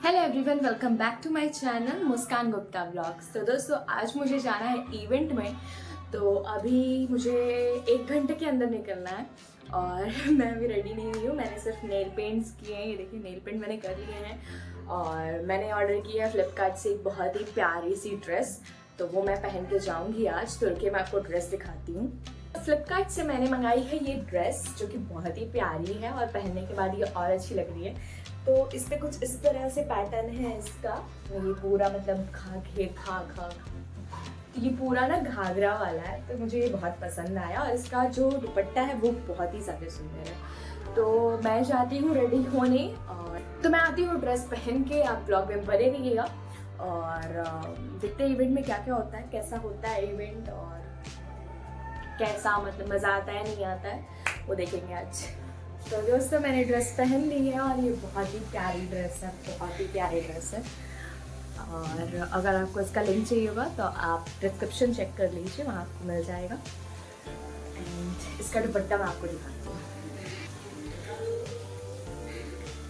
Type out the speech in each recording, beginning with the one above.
Hello everyone, welcome back to my channel Muskan Gupta vlogs. तो दोस्तों, आज मुझे जाना है इवेंट में। तो अभी मुझे 1 घंटे के अंदर निकलना है और मैं अभी रेडी नहीं हुई हूँ। मैंने सिर्फ नेल पेंट्स किए हैं। ये देखिए, नेल पेंट मैंने कर लिए हैं और मैंने ऑर्डर किया है फ्लिपकार्ट से एक बहुत ही प्यारी सी ड्रेस। तो वो मैं पहन के जाऊँगी आज। तो रुकिए, मैं आपको ड्रेस दिखाती हूँ। फ्लिपकार्ट से मैंने मंगाई है ये ड्रेस, जो कि बहुत ही प्यारी है और पहनने के बाद ये और अच्छी लग रही है। तो इस पे कुछ इस तरह से पैटर्न है इसका। ये पूरा मतलब ये पूरा ना घाघरा वाला है। तो मुझे ये बहुत पसंद आया और इसका जो दुपट्टा है वो बहुत ही ज़्यादा सुंदर है। तो मैं जाती हूँ रेडी होने और तो मैं आती हूँ ड्रेस पहन के। आप ब्लॉग में बने रहिएगा और देखते हैं इवेंट में क्या क्या होता है, कैसा होता है इवेंट और कैसा मतलब मज़ा आता है नहीं आता है, वो देखेंगे आज। तो दोस्तों, मैंने ड्रेस पहन ली है और ये बहुत ही प्यारी ड्रेस है, बहुत ही प्यारी ड्रेस है। और अगर आपको इसका लिंक चाहिए होगा तो आप डिस्क्रिप्शन चेक कर लीजिए, वहाँ आपको मिल जाएगा। एंड इसका दुपट्टा मैं आपको दिखाती हूँ।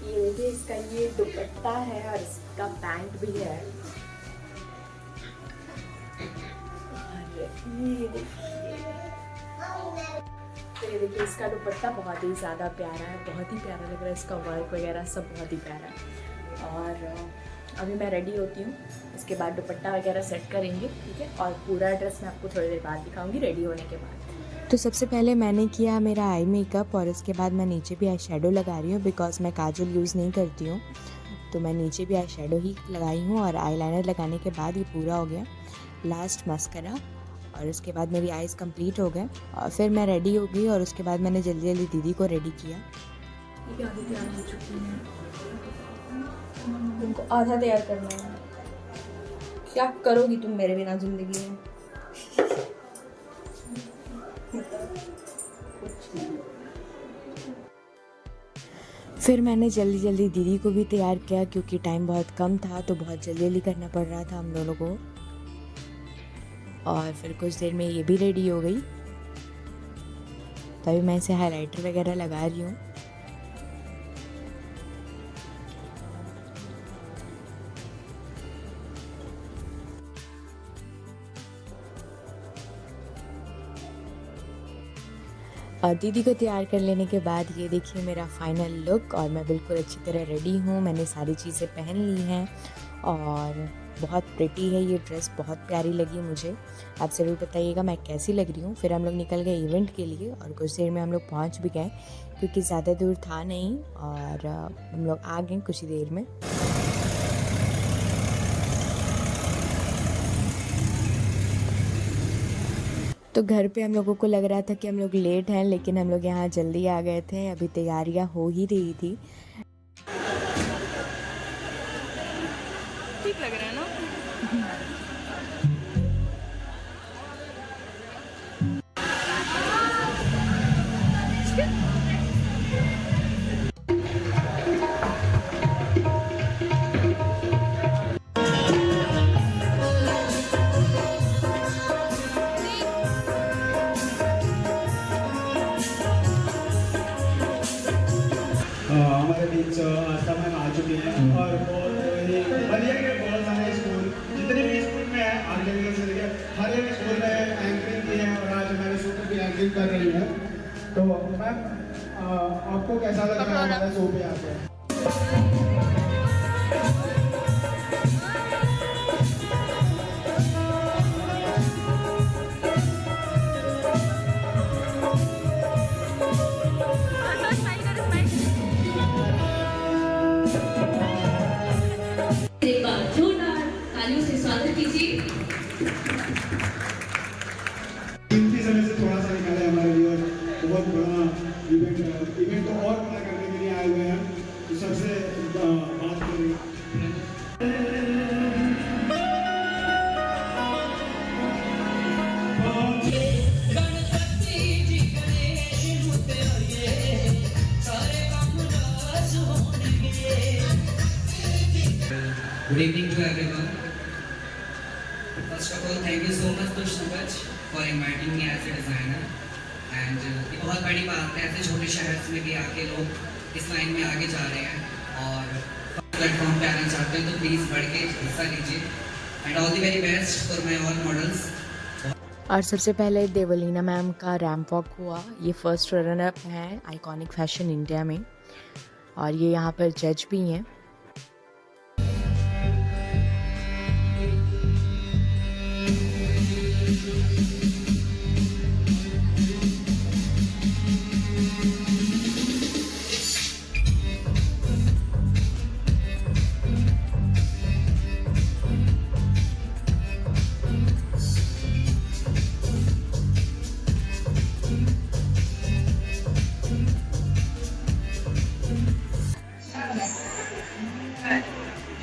ये देखिए, इसका ये दुपट्टा है और इसका पैंट भी है। और ये देखिए, इसका दुपट्टा बहुत ही ज़्यादा प्यारा है, बहुत ही प्यारा लग रहा है। इसका वर्क वगैरह सब बहुत ही प्यारा है। और अभी मैं रेडी होती हूँ, उसके बाद दुपट्टा वगैरह सेट करेंगे, ठीक है। और पूरा ड्रेस मैं आपको थोड़ी देर बाद दिखाऊंगी रेडी होने के बाद। तो सबसे पहले मैंने किया मेरा आई मेकअप और उसके बाद मैं नीचे भी आई शेडो लगा रही हूँ, बिकॉज मैं काजल यूज़ नहीं करती हूँ। तो मैं नीचे भी आई शेडो ही लगाई हूँ और आई लाइनर लगाने के बाद ये पूरा हो गया। लास्ट मस्करा और उसके बाद मेरी आईज़ कंप्लीट हो गए और फिर मैं रेडी हो गई और उसके बाद मैंने जल्दी जल्दी दीदी को रेडी किया। ये आधी तैयार हो चुकी है, तुमको आधा तैयार करना है। क्या करोगी तुम मेरे बिना ज़िंदगी में? फिर मैंने जल्दी जल्दी दीदी को भी तैयार किया, क्योंकि टाइम बहुत कम था तो बहुत जल्दी जल्दी करना पड़ रहा था हम दोनों को। और फिर कुछ देर में ये भी रेडी हो गई। तभी मैं इसे हाइलाइटर वगैरह लगा रही हूँ। और दीदी को तैयार कर लेने के बाद ये देखिए मेरा फाइनल लुक और मैं बिल्कुल अच्छी तरह रेडी हूँ। मैंने सारी चीज़ें पहन ली हैं और बहुत प्रिटी है ये ड्रेस, बहुत प्यारी लगी मुझे। आप ज़रूर बताइएगा मैं कैसी लग रही हूँ। फिर हम लोग निकल गए इवेंट के लिए और कुछ देर में हम लोग पहुँच भी गए, क्योंकि ज़्यादा दूर था नहीं और हम लोग आ गए कुछ ही देर में। तो घर पे हम लोगों को लग रहा था कि हम लोग लेट हैं, लेकिन हम लोग यहाँ जल्दी आ गए थे। अभी तैयारियाँ हो ही रही थी। ठीक लग रहा है ना? हमारे बीच आस्था मैम आ चुके हैं और बहुत ही बढ़िया के बहुत सारे स्कूल जितने भी स्कूल में है आगे से लेकर हर एक स्कूल में एंकरिंग की है और आज हमारे स्कूल भी एंकरिंग कर रही है। तो मैम आपको कैसा लग रहा है हमारे शो पे आके? एक बार जोरदार तालियों से स्वागत कीजिए। कीमती समय से थोड़ा सा निकाले हमारे लिए, बहुत बड़ा इवेंट को और बड़ा करने के लिए आए हुए हैं। तो सबसे बात करें Good evening to everyone. First of all, thank you so much to Shubhaj for inviting me as a designer. And ये बहुत बड़ी बात है, ऐसे छोटे शहर में भी आके लोग इस लाइन में आगे जा रहे हैं और प्लेटफॉर्म पे आना चाहते हैं तो प्लीज़ बढ़ के हिस्सा लीजिए and all the very best for my all models. और सबसे पहले देवलीना मैम का रैम्प वॉक हुआ। ये फर्स्ट रनर अप हैं आइकॉनिक फैशन इंडिया में और ये यहाँ पर जज भी हैं।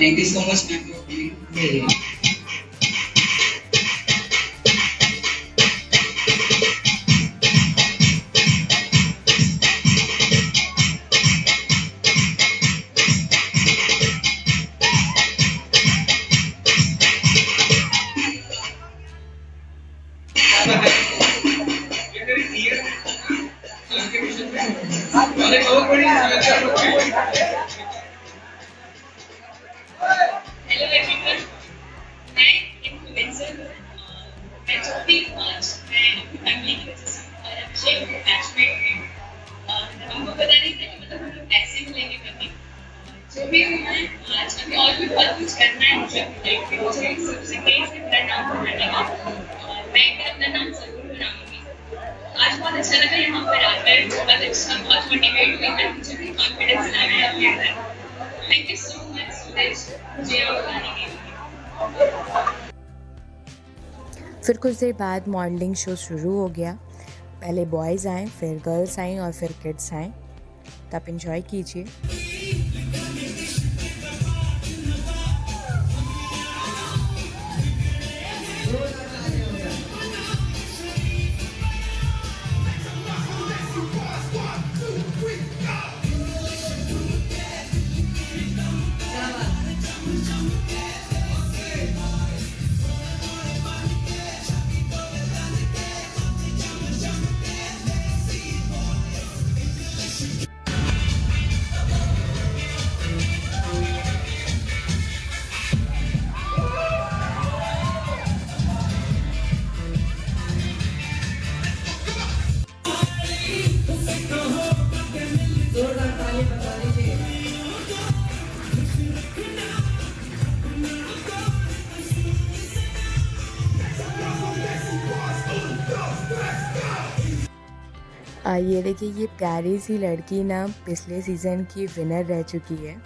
Thank you so much ma'am for being here. Hello everyone, मैं इन्फ्लुएंसर हूँ। मैं जो भी आज मैं अपनी फैमिली की वजह से और अभिषेक को बैचमेट हुई। हमको पता नहीं था कि मतलब हम लोग ऐसे मिलेंगे कभी। जो भी हूँ मैं आज अभी और भी बहुत कुछ करना है मुझे लाइफ में। मुझे सबसे कहीं से मेरा नाम बनाने का और मैं एक दिन अपना नाम जरूर बनाऊंगी। आज बहुत अच्छा लगा यहाँ पर आकर, बहुत अच्छा, बहुत मोटिवेट हुई मैं। मुझे भी कॉन्फिडेंस आ गया अपने अंदर। Thank you so much Suresh मुझे यहाँ बुलाने के लिए। फिर कुछ देर बाद मॉडलिंग शो शुरू हो गया। पहले बॉयज़ आए, फिर गर्ल्स आई और फिर किड्स आए। तो आप इंजॉय कीजिए। ये देखिए, ये प्यारी सी लड़की ना पिछले सीज़न की विनर रह चुकी है।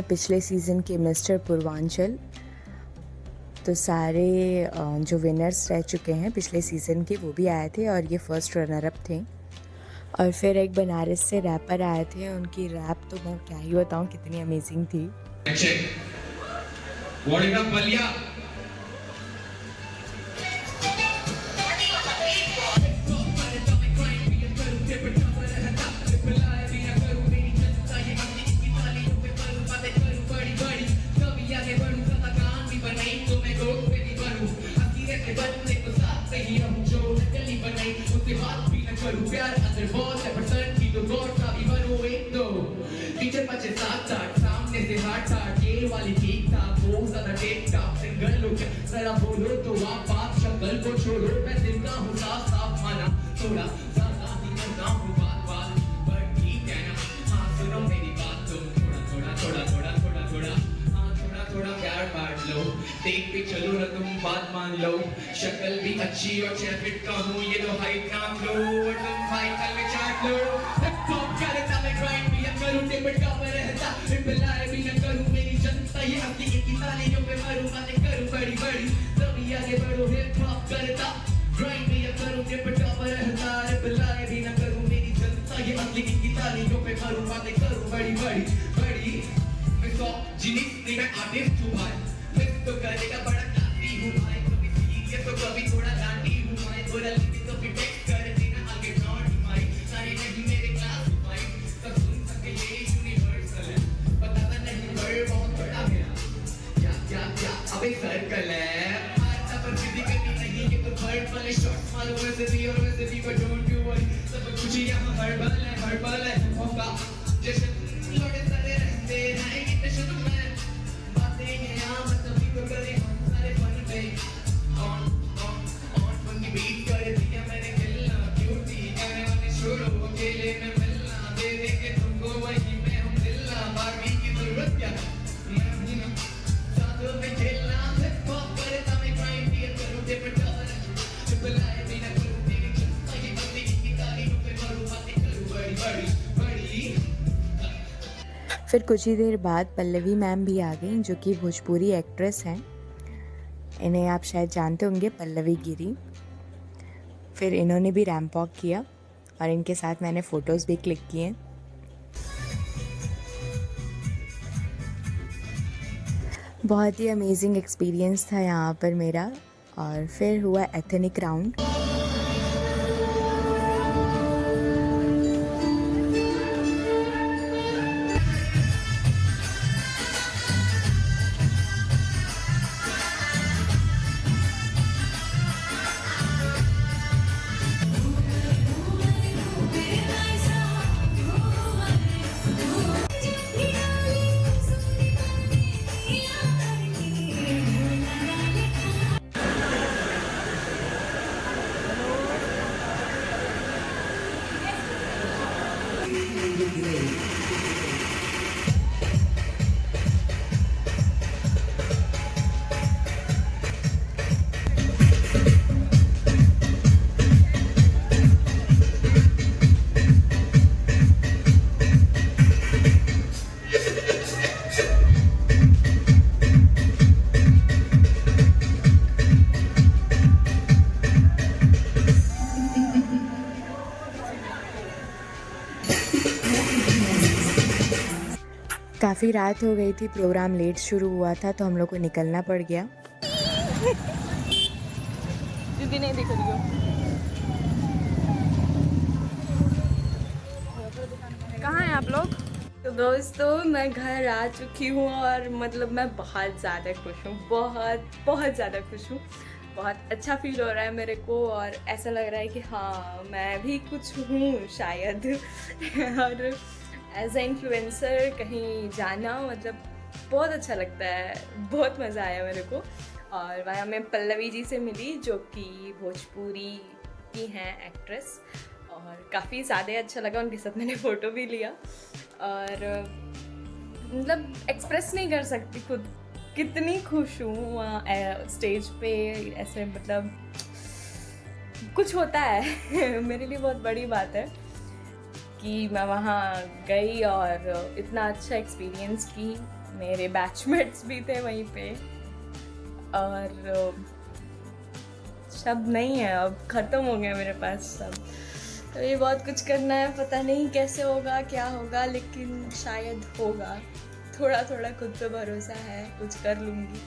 पिछले सीज़न के मिस्टर पूर्वांचल। तो सारे जो विनर्स रह चुके हैं पिछले सीज़न के वो भी आए थे और ये फर्स्ट रनर अप थे। और फिर एक बनारस से रैपर आए थे, उनकी रैप तो मैं क्या ही बताऊँ कितनी अमेजिंग थी। सही रहूं जो नकली बनाई उससे बात भी न करूं प्यार अंदर बहुत है पर्सन की तो गौर का भी बनो एक दो टीचर बच्चे साथ साथ सामने से हाथ हाथ ये वाली ठीक था वो ज़्यादा टेक टॉप सिंगल लोग जरा बोलो तो आप शक्ल को छोड़ो मैं दिल का हूँ साफ साफ माना थोड़ा ज़्यादा ही करता हूँ बात पर ठीक है ना हाँ सुनो मेरी बात तुम थोड़ा प्यार बांट लो देख पे चलो ना तुम बात मान लो शक्ल भी अच्छी और 6 फीट का हूँ ये लो हाइट नाम लो और तुम माइकल में चाट लो हिप हॉप करता मैं ग्राइंड भी करूँ टिपट का मैं रहता रिप्लाई भी न करूँ मेरी जनता ये अपनी की तालियों पे मारूं बातें करूँ बड़ी बड़ी तभी आगे बढ़ो हिप हॉप करता ग्राइंड भी करूँ टिपट का मैं रहता रिप्लाई भी न करूँ मेरी जनता ये अपनी की तालियों पे मारूं बातें करूँ बड़ी बड़ी जिन्हें मैं आर्टिस्ट हूँ भाई मैं तो करेगा बड़ा काफी हूँ भाई कभी सीरियस तो कभी थोड़ा डांटी हूँ भाई थोड़ा लिखी तो भी टेक्स्ट कर देना आगे नॉट भाई सारे नहीं मेरे क्लास भाई सब सुन सके ये यूनिवर्सल है पता तो नहीं वर्ड बहुत बड़ा है क्या अब एक सर्कल है मारता पर सीधी करनी नहीं ये तो वर्ड वाले शॉट्स मारो वैसे भी but don't you worry सब कुछ यहाँ हर्बल है होगा जैसे लौटे सारे रहते हैं कितने शुरू में बातें हैं यहाँ मतलब भी तो करें हम सारे फन पे on funny beat कर दिया मैंने मिलना क्यूटी गाने वाले छोड़ो अकेले में मिलना दे देंगे तुमको वही में हम दिलना बाकी की जरूरत क्या मैं भी ना साथों में खेलना हिप हॉप करता मैं क्राइम किया करूँ दे पर डर बुलाए बिना करूँ तेरी चिंता ये बंदी की तारीफ पे करूँ बातें करूँ बड़ी फिर कुछ ही देर बाद पल्लवी मैम भी आ गई जो कि भोजपुरी एक्ट्रेस हैं। इन्हें आप शायद जानते होंगे, पल्लवी गिरी। फिर इन्होंने भी रैंप वॉक किया और इनके साथ मैंने फ़ोटोज़ भी क्लिक किए। बहुत ही अमेजिंग एक्सपीरियंस था यहाँ पर मेरा। और फिर हुआ एथनिक राउंड। काफ़ी रात हो गई थी, प्रोग्राम लेट शुरू हुआ था तो हम लोग को निकलना पड़ गया। दीदी नहीं दिख रही हो। कहाँ हैं आप लोग? तो दोस्तों मैं घर आ चुकी हूँ और मतलब मैं बहुत ज़्यादा खुश हूँ, बहुत ज़्यादा खुश हूँ। बहुत अच्छा फील हो रहा है मेरे को और ऐसा लग रहा है कि हाँ मैं भी कुछ हूँ शायद। और एज ए इन्फ्लुएंसर कहीं जाना मतलब बहुत अच्छा लगता है, बहुत मज़ा आया मेरे को। और वहाँ मैं पल्लवी जी से मिली जो कि भोजपुरी की हैं एक्ट्रेस, और काफ़ी ज़्यादा अच्छा लगा, उनके साथ मैंने फ़ोटो भी लिया। और मतलब एक्सप्रेस नहीं कर सकती खुद कितनी खुश हूँ वहाँ स्टेज पे। ऐसे मतलब कुछ होता है मेरे लिए बहुत बड़ी बात है कि मैं वहाँ गई और इतना अच्छा एक्सपीरियंस की। मेरे बैचमेट्स भी थे वहीं पे और शब्द नहीं है, अब ख़त्म हो गया मेरे पास सब। तो ये बहुत कुछ करना है, पता नहीं कैसे होगा क्या होगा, लेकिन शायद होगा। थोड़ा थोड़ा खुद पे भरोसा है, कुछ कर लूँगी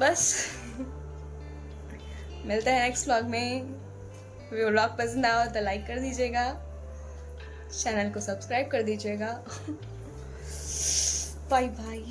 बस। मिलते हैं नेक्स्ट व्लॉग में। व्लॉग पसंद आया तो लाइक कर दीजिएगा, चैनल को सब्सक्राइब कर दीजिएगा। Bye bye.